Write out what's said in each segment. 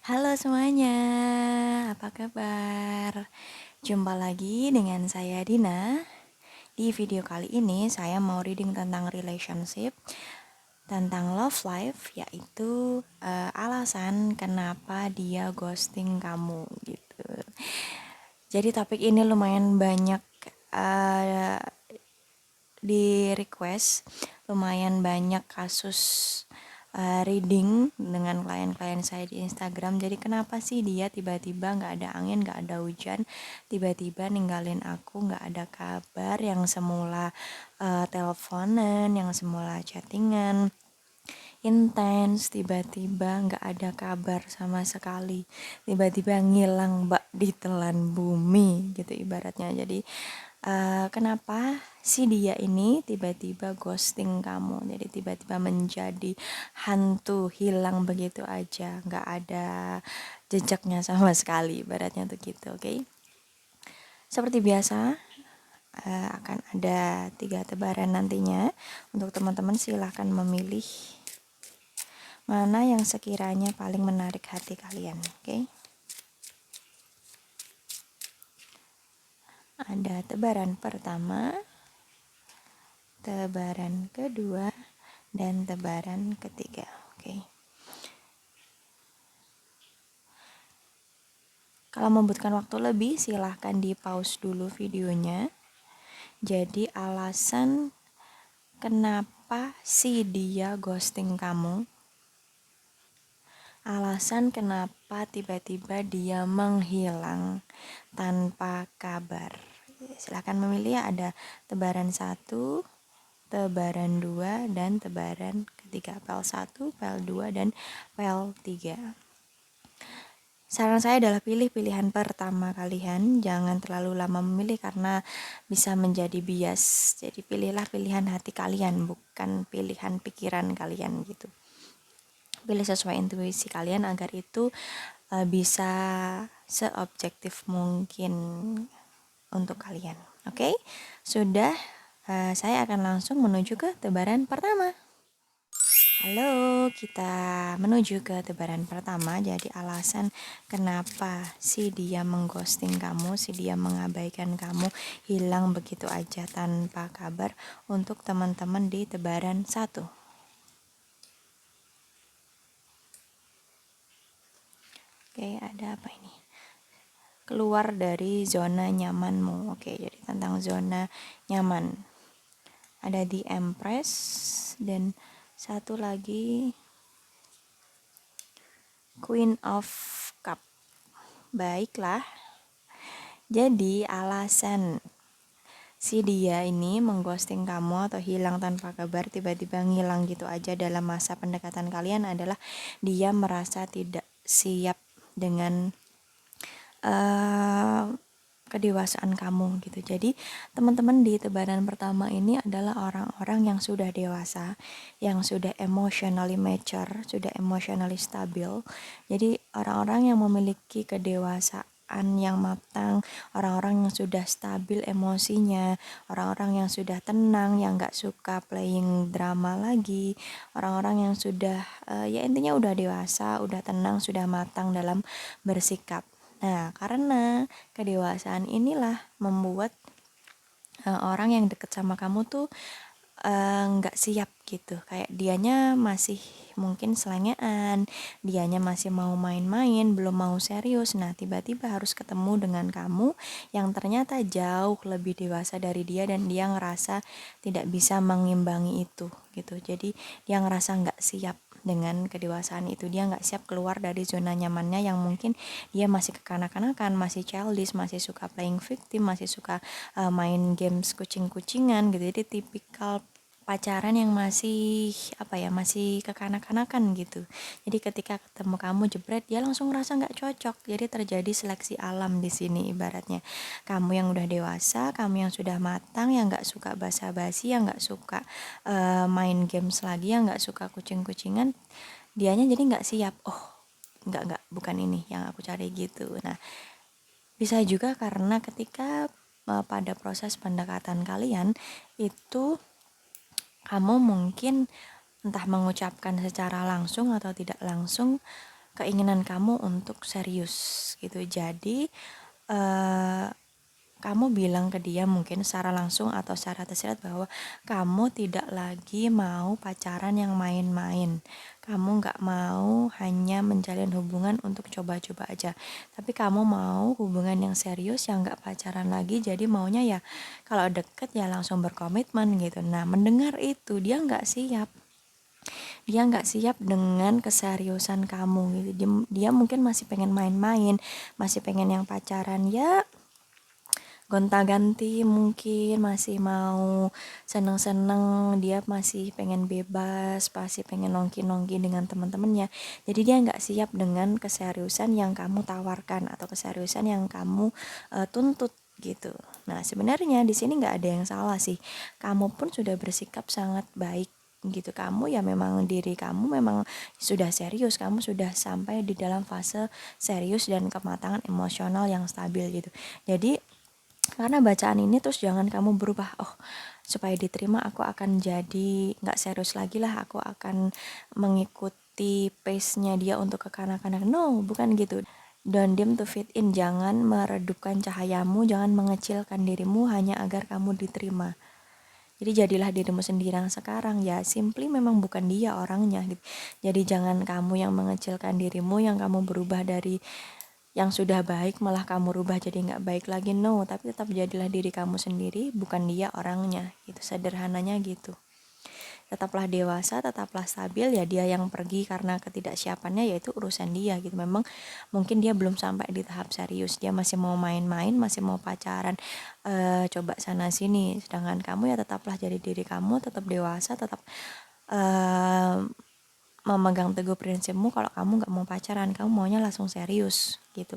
Halo semuanya, apa kabar? Jumpa lagi dengan saya Dina. Di video kali ini saya mau reading tentang relationship, tentang love life, yaitu alasan kenapa dia ghosting kamu gitu. Jadi topik ini lumayan banyak uh, di request, lumayan banyak kasus reading dengan klien-klien saya di Instagram. Jadi kenapa sih dia tiba-tiba nggak ada angin, nggak ada hujan, tiba-tiba ninggalin aku, nggak ada kabar, yang semula teleponan, yang semula chattingan intens, tiba-tiba nggak ada kabar sama sekali, tiba-tiba ngilang bak ditelan bumi gitu ibaratnya. Jadi kenapa si dia ini tiba-tiba ghosting kamu, jadi tiba-tiba menjadi hantu, hilang begitu aja, nggak ada jejaknya sama sekali ibaratnya tuh gitu. Oke, seperti biasa akan ada 3 tebaran nantinya. Untuk teman-teman silahkan memilih mana yang sekiranya paling menarik hati kalian. Oke, ada tebaran pertama, tebaran kedua, dan tebaran ketiga. Oke, kalau membutuhkan waktu lebih silahkan di pause dulu videonya. Jadi alasan kenapa si dia ghosting kamu, alasan kenapa tiba-tiba dia menghilang tanpa kabar. Silakan memilih, ada tebaran 1, tebaran 2, dan tebaran ketiga. Pel 1, pel 2, dan pel 3. Saran saya adalah pilih pilihan pertama kalian, jangan terlalu lama memilih karena bisa menjadi bias. Jadi pilihlah pilihan hati kalian, bukan pilihan pikiran kalian gitu. Pilih sesuai intuisi kalian agar itu bisa seobjektif mungkin untuk kalian. Oke, sudah. Saya akan langsung menuju ke tebaran pertama. Halo, kita menuju ke tebaran pertama. Jadi alasan kenapa si dia mengghosting kamu, si dia mengabaikan kamu, hilang begitu aja tanpa kabar, untuk teman-teman di tebaran 1. Oke, ada apa ini? Keluar dari zona nyamanmu. Oke, jadi tentang zona nyaman. Ada di Empress dan satu lagi Queen of Cup. Baiklah. Jadi alasan si dia ini mengghosting kamu atau hilang tanpa kabar, tiba-tiba ngilang gitu aja dalam masa pendekatan kalian adalah dia merasa tidak siap dengan kedewasaan kamu gitu. Jadi teman-teman di tebaran pertama ini adalah orang-orang yang sudah dewasa, yang sudah emotionally mature, sudah emotionally stabil. Jadi orang-orang yang memiliki kedewasaan yang matang, orang-orang yang sudah stabil emosinya, orang-orang yang sudah tenang, yang gak suka playing drama lagi, orang-orang yang sudah ya intinya udah dewasa, udah tenang, sudah matang dalam bersikap. Nah, karena kedewasaan inilah membuat orang yang deket sama kamu tuh nggak siap gitu. Kayak dianya masih mungkin selengean, dianya masih mau main-main, belum mau serius. Nah, tiba-tiba harus ketemu dengan kamu yang ternyata jauh lebih dewasa dari dia, dan dia ngerasa tidak bisa mengimbangi itu gitu. Jadi dia ngerasa nggak siap dengan kedewasaan itu, dia nggak siap keluar dari zona nyamannya yang mungkin dia masih kekanak-kanakan, masih childish, masih suka playing victim, masih suka main games kucing-kucingan gitu. Jadi tipikal pacaran yang masih masih kekanak-kanakan gitu. Jadi ketika ketemu kamu jebret, dia langsung ngerasa nggak cocok. Jadi terjadi seleksi alam di sini ibaratnya. Kamu yang udah dewasa, kamu yang sudah matang, yang nggak suka basa-basi, yang nggak suka main games lagi, yang nggak suka kucing-kucingan, dianya jadi nggak siap. Oh, nggak, bukan ini yang aku cari gitu. Nah, bisa juga karena ketika pada proses pendekatan kalian itu kamu mungkin entah mengucapkan secara langsung atau tidak langsung, keinginan kamu untuk serius gitu. Jadi kamu bilang ke dia mungkin secara langsung atau secara tersirat bahwa kamu tidak lagi mau pacaran yang main-main. Kamu nggak mau hanya menjalin hubungan untuk coba-coba aja. Tapi kamu mau hubungan yang serius, yang nggak pacaran lagi. Jadi maunya ya kalau deket ya langsung berkomitmen gitu. Nah, mendengar itu dia nggak siap. Dia nggak siap dengan keseriusan kamu gitu. Dia mungkin masih pengen main-main, masih pengen yang pacaran ya gonta-ganti, mungkin masih mau seneng-seneng, dia masih pengen bebas, pasti pengen nongki-nongki dengan teman-temannya. Jadi dia nggak siap dengan keseriusan yang kamu tawarkan atau keseriusan yang kamu tuntut gitu. Nah, sebenarnya di sini nggak ada yang salah sih. Kamu pun sudah bersikap sangat baik gitu. Kamu ya memang diri kamu memang sudah serius, kamu sudah sampai di dalam fase serius dan kematangan emosional yang stabil gitu. Jadi karena bacaan ini terus jangan kamu berubah, oh supaya diterima aku akan jadi nggak serius lagi lah, aku akan mengikuti pace-nya dia untuk ke kanak-kanak. No, bukan gitu. Don't dim to fit in, jangan meredupkan cahayamu, jangan mengecilkan dirimu hanya agar kamu diterima. Jadi jadilah dirimu sendiri yang sekarang, ya simply memang bukan dia orangnya gitu. Jadi jangan kamu yang mengecilkan dirimu, yang kamu berubah dari yang sudah baik malah kamu rubah jadi nggak baik lagi. No, tapi tetap jadilah diri kamu sendiri, bukan dia orangnya gitu. Sederhananya gitu. Tetaplah dewasa, tetaplah stabil, ya dia yang pergi karena ketidaksiapannya yaitu urusan dia gitu. Memang mungkin dia belum sampai di tahap serius, dia masih mau main-main, masih mau pacaran, coba sana sini. Sedangkan kamu ya tetaplah jadi diri kamu, tetap dewasa, tetap memegang teguh prinsipmu. Kalau kamu nggak mau pacaran, kamu maunya langsung serius gitu.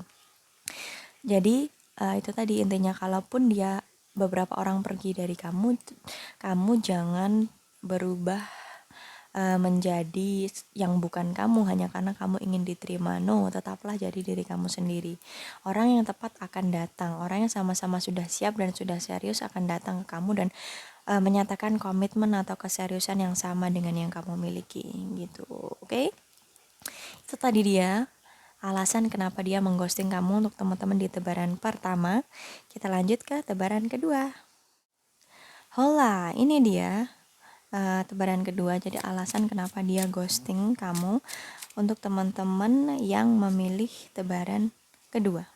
Jadi itu tadi intinya, kalaupun dia beberapa orang pergi dari kamu, kamu jangan berubah menjadi yang bukan kamu hanya karena kamu ingin diterima. No, tetaplah jadi diri kamu sendiri. Orang yang tepat akan datang, orang yang sama-sama sudah siap dan sudah serius akan datang ke kamu dan menyatakan komitmen atau keseriusan yang sama dengan yang kamu miliki gitu. Oke? Itu tadi dia alasan kenapa dia mengghosting kamu untuk teman-teman di tebaran pertama. Kita lanjut ke tebaran kedua. Hola, ini dia tebaran kedua. Jadi alasan kenapa dia ghosting kamu untuk teman-teman yang memilih tebaran kedua.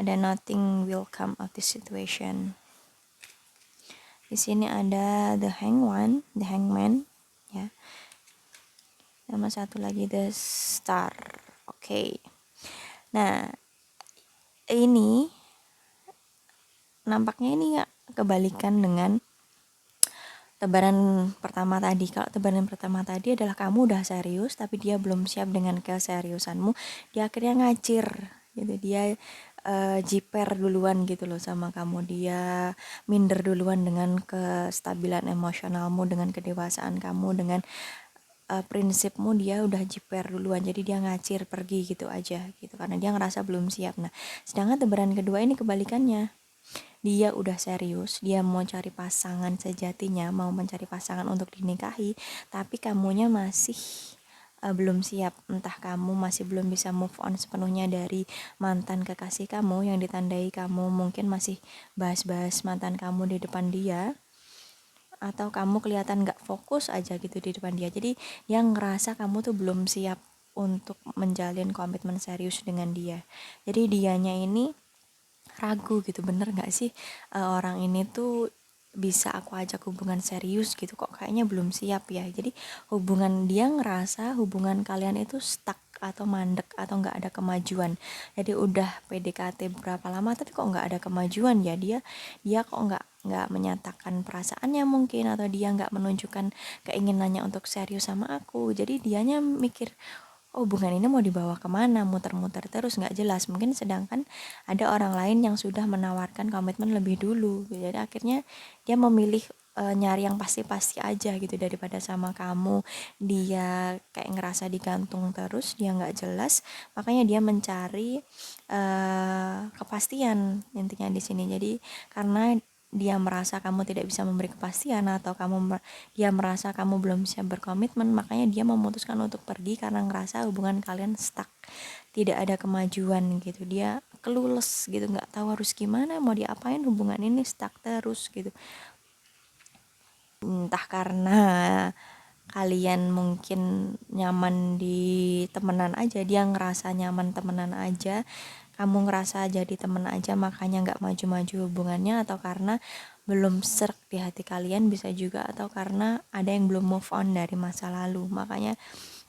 Ada nothing will come of this situation. Di sini ada the hangman, ya. Sama satu lagi the star. Oke. Nah, ini nampaknya ini ya kebalikan dengan tebaran pertama tadi. Kalau tebaran pertama tadi adalah kamu udah serius tapi dia belum siap dengan keseriusanmu, dia akhirnya ngacir gitu. Dia jiper duluan gitu loh sama kamu, dia minder duluan dengan kestabilan emosionalmu, dengan kedewasaan kamu, dengan prinsipmu. Dia udah jiper duluan, jadi dia ngacir pergi gitu aja gitu karena dia ngerasa belum siap. Nah, sedangkan tebaran kedua ini kebalikannya, dia udah serius, dia mau cari pasangan sejatinya, mau mencari pasangan untuk dinikahi, tapi kamunya masih belum siap. Entah kamu masih belum bisa move on sepenuhnya dari mantan kekasih kamu, yang ditandai kamu mungkin masih bahas-bahas mantan kamu di depan dia, atau kamu kelihatan gak fokus aja gitu di depan dia. Jadi yang ngerasa kamu tuh belum siap untuk menjalin komitmen serius dengan dia. Jadi dianya ini ragu gitu, bener gak sih orang ini tuh bisa aku ajak hubungan serius gitu, kok kayaknya belum siap ya. Jadi hubungan, dia ngerasa hubungan kalian itu stuck atau mandek atau nggak ada kemajuan. Jadi udah PDKT berapa lama tapi kok nggak ada kemajuan ya. Dia kok nggak menyatakan perasaannya mungkin, atau dia nggak menunjukkan keinginannya untuk serius sama aku. Jadi dianya mikir, oh hubungan ini mau dibawa kemana, muter-muter terus nggak jelas. Mungkin sedangkan ada orang lain yang sudah menawarkan komitmen lebih dulu. Jadi akhirnya dia memilih nyari yang pasti-pasti aja gitu daripada sama kamu. Dia kayak ngerasa digantung terus, dia nggak jelas. Makanya dia mencari kepastian intinya di sini. Jadi karena dia merasa kamu tidak bisa memberi kepastian, atau dia merasa kamu belum siap berkomitmen, makanya dia memutuskan untuk pergi karena ngerasa hubungan kalian stuck, tidak ada kemajuan gitu. Dia clueless gitu, nggak tahu harus gimana, mau diapain, hubungan ini stuck terus gitu. Entah karena kalian mungkin nyaman di temenan aja, dia ngerasa nyaman temenan aja, kamu ngerasa jadi temen aja makanya nggak maju-maju hubungannya, atau karena belum serk di hati kalian, bisa juga, atau karena ada yang belum move on dari masa lalu, makanya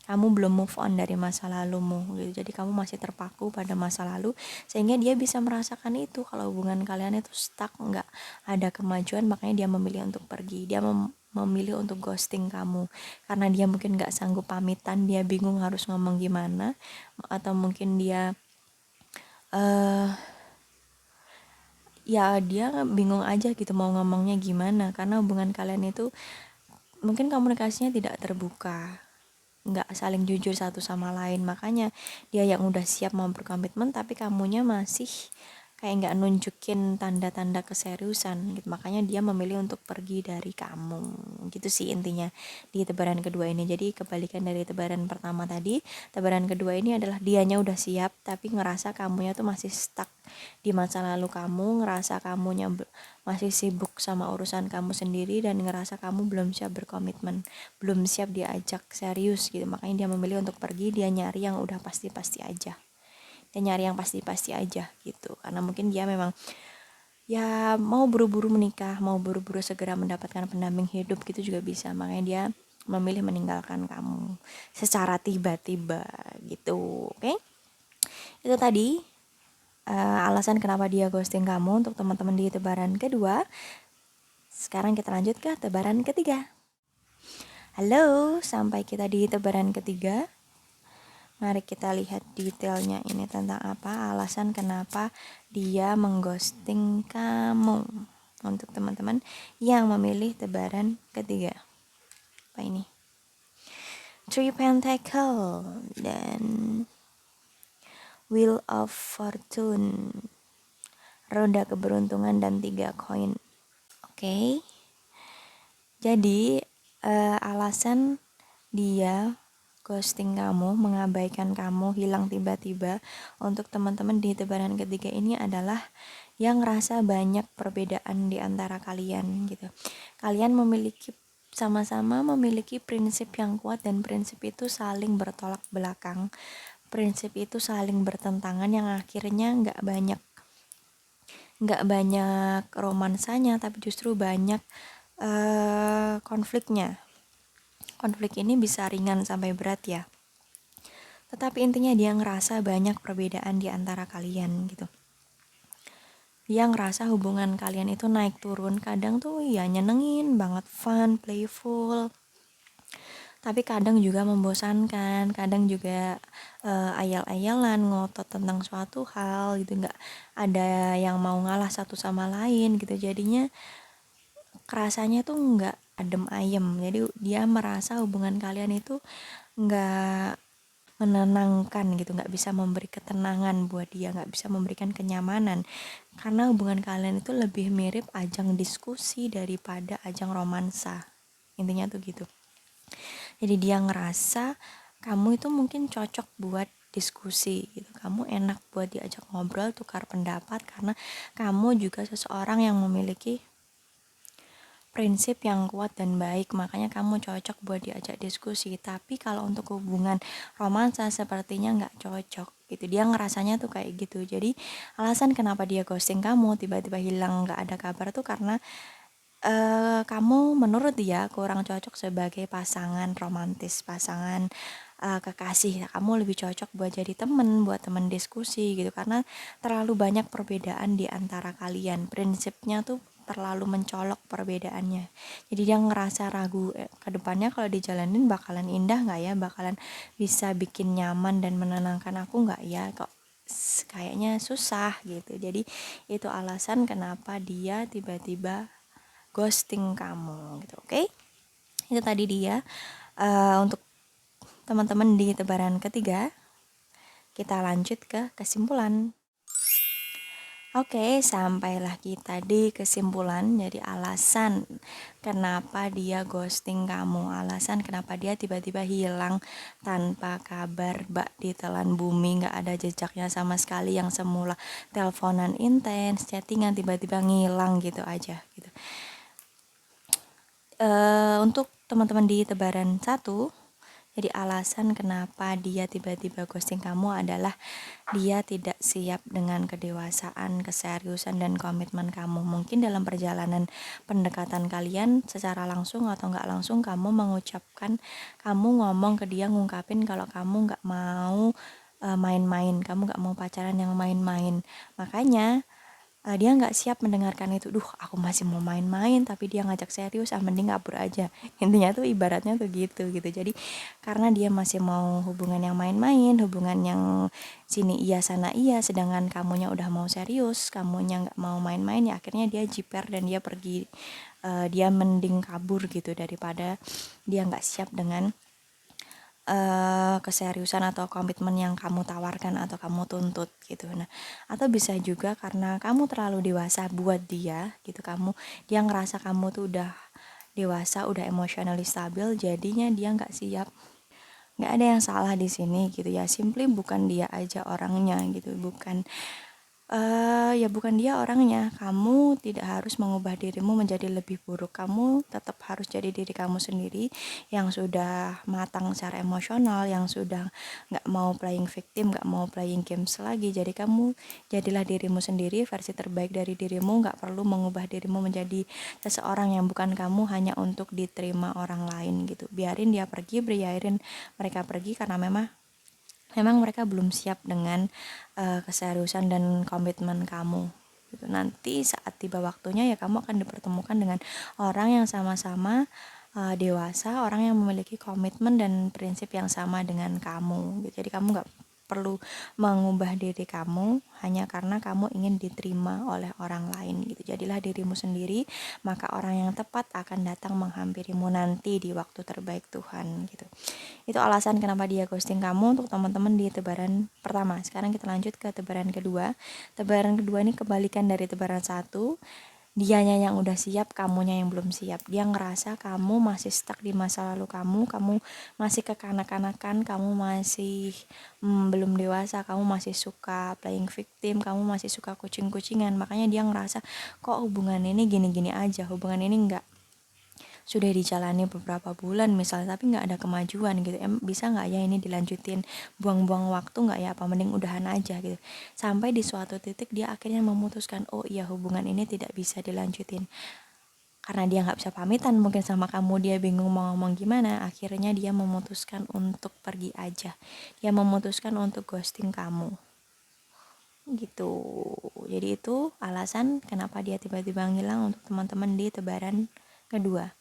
kamu belum move on dari masa lalumu gitu. Jadi kamu masih terpaku pada masa lalu, sehingga dia bisa merasakan itu kalau hubungan kalian itu stuck, nggak ada kemajuan, makanya dia memilih untuk pergi. Dia memilih untuk ghosting kamu karena dia mungkin nggak sanggup pamitan, dia bingung harus ngomong gimana, atau mungkin dia ya dia bingung aja gitu mau ngomongnya gimana, karena hubungan kalian itu mungkin komunikasinya tidak terbuka, nggak saling jujur satu sama lain, makanya dia yang udah siap mau berkomitmen tapi kamunya masih kayak nggak nunjukin tanda-tanda keseriusan gitu, makanya dia memilih untuk pergi dari kamu gitu sih intinya di tebaran kedua ini. Jadi kebalikan dari tebaran pertama tadi, tebaran kedua ini adalah dianya udah siap tapi ngerasa kamunya tuh masih stuck di masa lalu kamu, ngerasa kamunya masih sibuk sama urusan kamu sendiri, dan ngerasa kamu belum siap berkomitmen, belum siap diajak serius gitu, makanya dia memilih untuk pergi. Dia nyari yang udah pasti-pasti aja, dia nyari yang pasti-pasti aja gitu, karena mungkin dia memang ya mau buru-buru menikah, mau buru-buru segera mendapatkan pendamping hidup gitu juga bisa, makanya dia memilih meninggalkan kamu secara tiba-tiba gitu. Oke? Itu tadi alasan kenapa dia ghosting kamu untuk teman-teman di tebaran kedua. Sekarang kita lanjut ke tebaran ketiga. Halo, sampai kita di tebaran ketiga. Mari kita lihat detailnya ini tentang apa, alasan kenapa dia mengghosting kamu. Untuk teman-teman yang memilih tebaran ketiga. Apa ini? Three Pentacle dan Wheel of Fortune. Roda keberuntungan dan 3 koin. Oke. Jadi alasan dia ghosting kamu, mengabaikan kamu, hilang tiba-tiba untuk teman-teman di tebaran ketiga ini adalah yang ngerasa banyak perbedaan di antara kalian gitu. Kalian sama-sama memiliki prinsip yang kuat, dan prinsip itu saling bertolak belakang. Prinsip itu saling bertentangan yang akhirnya nggak banyak romansanya, tapi justru banyak konfliknya. Konflik ini bisa ringan sampai berat ya. Tetapi intinya dia ngerasa banyak perbedaan di antara kalian gitu. Dia ngerasa hubungan kalian itu naik turun. Kadang tuh ya nyenengin banget, fun, playful. Tapi kadang juga membosankan. Kadang juga ayal-ayalan, ngotot tentang suatu hal gitu. Nggak ada yang mau ngalah satu sama lain gitu. Jadinya kerasanya tuh nggak adem ayem. Jadi dia merasa hubungan kalian itu nggak menenangkan gitu, nggak bisa memberi ketenangan buat dia, nggak bisa memberikan kenyamanan, karena hubungan kalian itu lebih mirip ajang diskusi daripada ajang romansa, intinya tuh gitu. Jadi dia ngerasa kamu itu mungkin cocok buat diskusi gitu, kamu enak buat diajak ngobrol, tukar pendapat, karena kamu juga seseorang yang memiliki prinsip yang kuat dan baik, makanya kamu cocok buat diajak diskusi. Tapi kalau untuk hubungan romansa sepertinya nggak cocok gitu, dia ngerasanya tuh kayak gitu. Jadi alasan kenapa dia ghosting kamu, tiba-tiba hilang nggak ada kabar tuh karena kamu menurut dia kurang cocok sebagai pasangan romantis, pasangan kekasih. Kamu lebih cocok buat jadi temen, buat temen diskusi gitu, karena terlalu banyak perbedaan di antara kalian. Prinsipnya tuh terlalu mencolok perbedaannya. Jadi dia ngerasa ragu ke depannya kalau dijalanin bakalan indah nggak ya, bakalan bisa bikin nyaman dan menenangkan aku nggak ya, kok kayaknya susah gitu. Jadi itu alasan kenapa dia tiba-tiba ghosting kamu gitu. Oke? Itu tadi dia untuk teman-teman di tebaran ketiga. Kita lanjut ke kesimpulan. Oke, sampailah kita di kesimpulan. Jadi alasan kenapa dia ghosting kamu, alasan kenapa dia tiba-tiba hilang tanpa kabar, bak ditelan bumi, nggak ada jejaknya sama sekali, yang semula teleponan intens, chattingan tiba-tiba ngilang gitu aja gitu. Untuk teman-teman di tebaran 1, jadi alasan kenapa dia tiba-tiba ghosting kamu adalah dia tidak siap dengan kedewasaan, keseriusan, dan komitmen kamu. Mungkin dalam perjalanan pendekatan kalian secara langsung atau nggak langsung kamu mengucapkan, kamu ngomong ke dia, ngungkapin kalau kamu nggak mau main-main, kamu nggak mau pacaran yang main-main. Makanya dia nggak siap mendengarkan itu. Duh, aku masih mau main-main tapi dia ngajak serius, mending kabur aja. Intinya tuh ibaratnya tuh gitu. Jadi karena dia masih mau hubungan yang main-main, hubungan yang sini iya sana iya, sedangkan kamunya udah mau serius, kamunya nggak mau main-main, ya akhirnya dia jiper dan dia pergi. Dia mending kabur gitu daripada dia nggak siap dengan keseriusan atau komitmen yang kamu tawarkan atau kamu tuntut gitu. Nah, atau bisa juga karena kamu terlalu dewasa buat dia gitu, dia ngerasa kamu tuh udah dewasa, udah emotionally stabil, jadinya dia nggak siap. Nggak ada yang salah di sini gitu ya, simply bukan dia aja orangnya gitu, bukan dia orangnya. Kamu tidak harus mengubah dirimu menjadi lebih buruk. Kamu tetap harus jadi diri kamu sendiri yang sudah matang secara emosional, yang sudah nggak mau playing victim, nggak mau playing games lagi. Jadi kamu jadilah dirimu sendiri, versi terbaik dari dirimu. Nggak perlu mengubah dirimu menjadi seseorang yang bukan kamu hanya untuk diterima orang lain gitu. Biarin dia pergi, biarin mereka pergi karena memang mereka belum siap dengan keseriusan dan komitmen kamu gitu. Nanti saat tiba waktunya ya kamu akan dipertemukan dengan orang yang sama-sama dewasa, orang yang memiliki komitmen dan prinsip yang sama dengan kamu gitu. Jadi kamu nggak perlu mengubah diri kamu hanya karena kamu ingin diterima oleh orang lain gitu. Jadilah dirimu sendiri, maka orang yang tepat akan datang menghampirimu nanti di waktu terbaik Tuhan gitu. Itu alasan kenapa dia ghosting kamu untuk teman-teman di tebaran pertama. Sekarang kita lanjut ke tebaran kedua. Tebaran kedua ini kebalikan dari tebaran 1. Dianya yang udah siap, kamunya yang belum siap. Dia ngerasa kamu masih stuck di masa lalu kamu masih kekanak-kanakan, kamu masih belum dewasa, kamu masih suka playing victim, kamu masih suka kucing-kucingan. Makanya dia ngerasa kok hubungan ini gini-gini aja, hubungan ini sudah dijalani beberapa bulan misalnya tapi nggak ada kemajuan gitu, bisa nggak ya ini dilanjutin, buang-buang waktu nggak ya, apa mending udahan aja gitu. Sampai di suatu titik dia akhirnya memutuskan, oh iya hubungan ini tidak bisa dilanjutin. Karena dia nggak bisa pamitan mungkin sama kamu, dia bingung mau ngomong gimana, akhirnya dia memutuskan untuk pergi aja, dia memutuskan untuk ghosting kamu gitu. Jadi itu alasan kenapa dia tiba-tiba ngilang untuk teman-teman di tebaran kedua.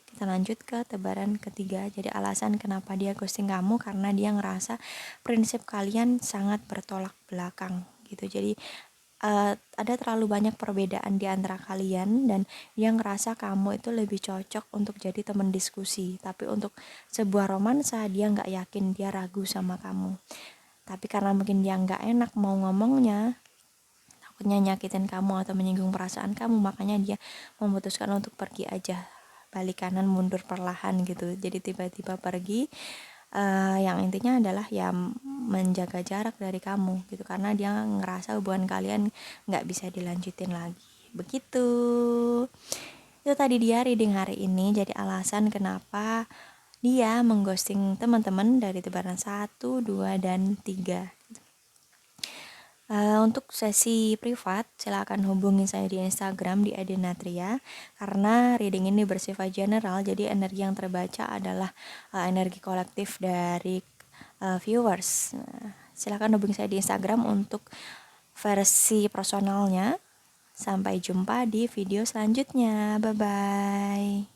Kita lanjut ke tebaran ketiga. Jadi alasan kenapa dia ghosting kamu karena dia ngerasa prinsip kalian sangat bertolak belakang gitu. Jadi ada terlalu banyak perbedaan di antara kalian dan dia ngerasa kamu itu lebih cocok untuk jadi teman diskusi. Tapi untuk sebuah romansa dia nggak yakin, dia ragu sama kamu. Tapi karena mungkin dia nggak enak mau ngomongnya, takutnya nyakitin kamu atau menyinggung perasaan kamu, makanya dia memutuskan untuk pergi aja, balik kanan mundur perlahan gitu. Jadi tiba-tiba pergi, yang intinya adalah ya menjaga jarak dari kamu gitu, karena dia ngerasa hubungan kalian nggak bisa dilanjutin lagi begitu. Itu tadi dia reading hari ini. Jadi alasan kenapa dia mengghosting teman-teman dari tebaran 1, 2, dan 3. Untuk sesi privat, silakan hubungi saya di Instagram di @dinatria, karena reading ini bersifat general, jadi energi yang terbaca adalah energi kolektif dari viewers. Nah, silakan hubungi saya di Instagram untuk versi personalnya. Sampai jumpa di video selanjutnya. Bye bye.